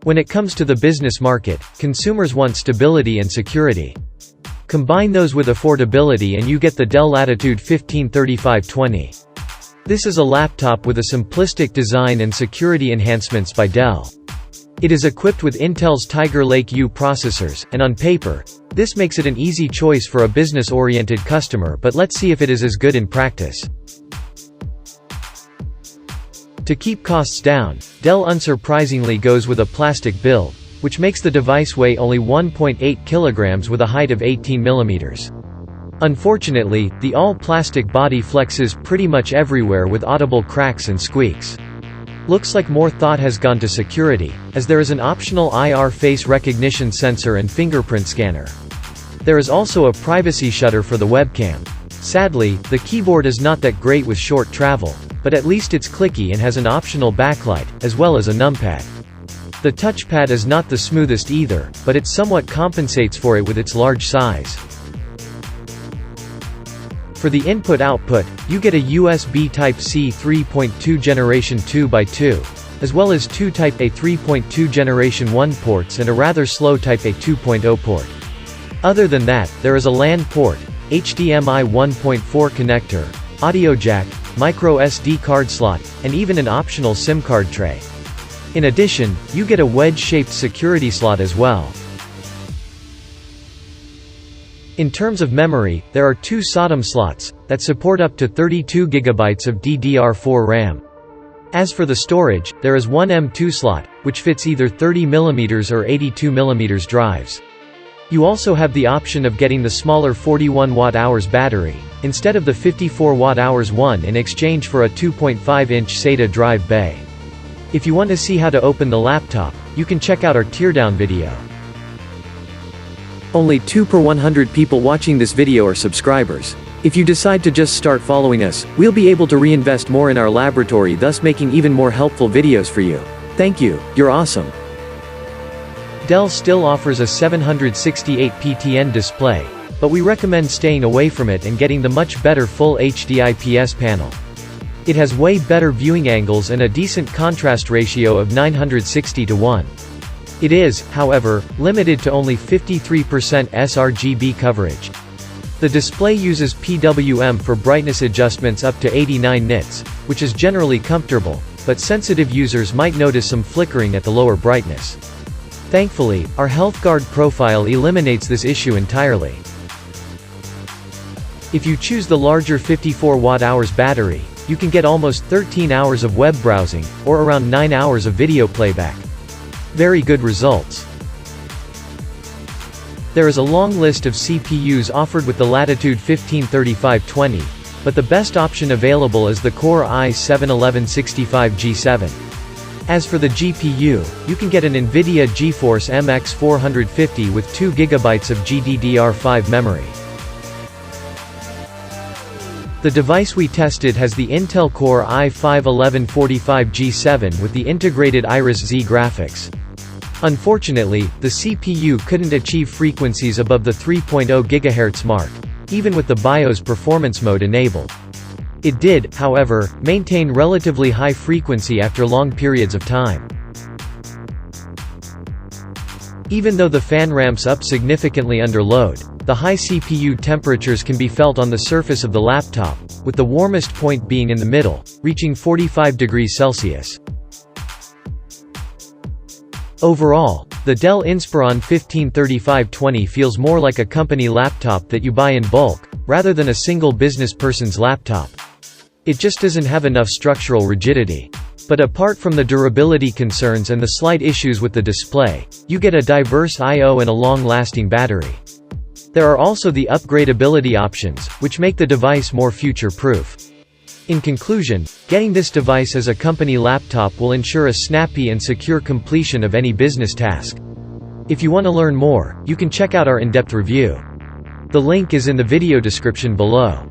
When it comes to the business market, consumers want stability and security. Combine those with affordability and you get the Dell Latitude 153520. This is a laptop with a simplistic design and security enhancements by Dell. It is equipped with Intel's Tiger Lake U processors, and on paper, this makes it an easy choice for a business-oriented customer, but let's see if it is as good in practice. To keep costs down, Dell unsurprisingly goes with a plastic build, which makes the device weigh only 1.8 kilograms with a height of 18 millimeters. Unfortunately, the all-plastic body flexes pretty much everywhere with audible cracks and squeaks. Looks like more thought has gone to security, as there is an optional IR face recognition sensor and fingerprint scanner. There is also a privacy shutter for the webcam. Sadly, the keyboard is not that great with short travel, but at least it's clicky and has an optional backlight, as well as a numpad. The touchpad is not the smoothest either, but it somewhat compensates for it with its large size. For the input-output, you get a USB Type-C 3.2 Generation 2x2, as well as two Type-A 3.2 Generation 1 ports and a rather slow Type-A 2.0 port. Other than that, there is a LAN port, HDMI 1.4 connector, audio jack, micro SD card slot, and even an optional SIM card tray. In addition, you get a wedge-shaped security slot as well. In terms of memory, there are two SODIMM slots that support up to 32 GB of DDR4 RAM. As for the storage, there is one M2 slot, which fits either 30mm or 82mm drives. You also have the option of getting the smaller 41 Wh battery, instead of the 54 Wh one, in exchange for a 2.5-inch SATA drive bay. If you want to see how to open the laptop, you can check out our teardown video. Only 2 per 100 people watching this video are subscribers. If you decide to just start following us, we'll be able to reinvest more in our laboratory, thus making even more helpful videos for you. Thank you, you're awesome. Dell still offers a 768 PTN display, but we recommend staying away from it and getting the much better Full HD IPS panel. It has way better viewing angles and a decent contrast ratio of 960:1. It is, however, limited to only 53% sRGB coverage. The display uses PWM for brightness adjustments up to 89 nits, which is generally comfortable, but sensitive users might notice some flickering at the lower brightness. Thankfully, our HealthGuard profile eliminates this issue entirely. If you choose the larger 54 Wh battery, you can get almost 13 hours of web browsing, or around 9 hours of video playback. Very good results. There is a long list of CPUs offered with the Latitude 153520, but the best option available is the Core i7-1165G7. As for the GPU, you can get an NVIDIA GeForce MX 450 with 2 GB of GDDR5 memory. The device we tested has the Intel Core i5-1145G7 with the integrated Iris X graphics. Unfortunately, the CPU couldn't achieve frequencies above the 3.0 GHz mark, even with the BIOS performance mode enabled. It did, however, maintain relatively high frequency after long periods of time. Even though the fan ramps up significantly under load, the high CPU temperatures can be felt on the surface of the laptop, with the warmest point being in the middle, reaching 45 degrees Celsius. Overall, the Dell Inspiron 153520 feels more like a company laptop that you buy in bulk, rather than a single business person's laptop. It just doesn't have enough structural rigidity. But apart from the durability concerns and the slight issues with the display, you get a diverse I/O and a long-lasting battery. There are also the upgradability options, which make the device more future-proof. In conclusion, getting this device as a company laptop will ensure a snappy and secure completion of any business task. If you want to learn more, you can check out our in-depth review. The link is in the video description below.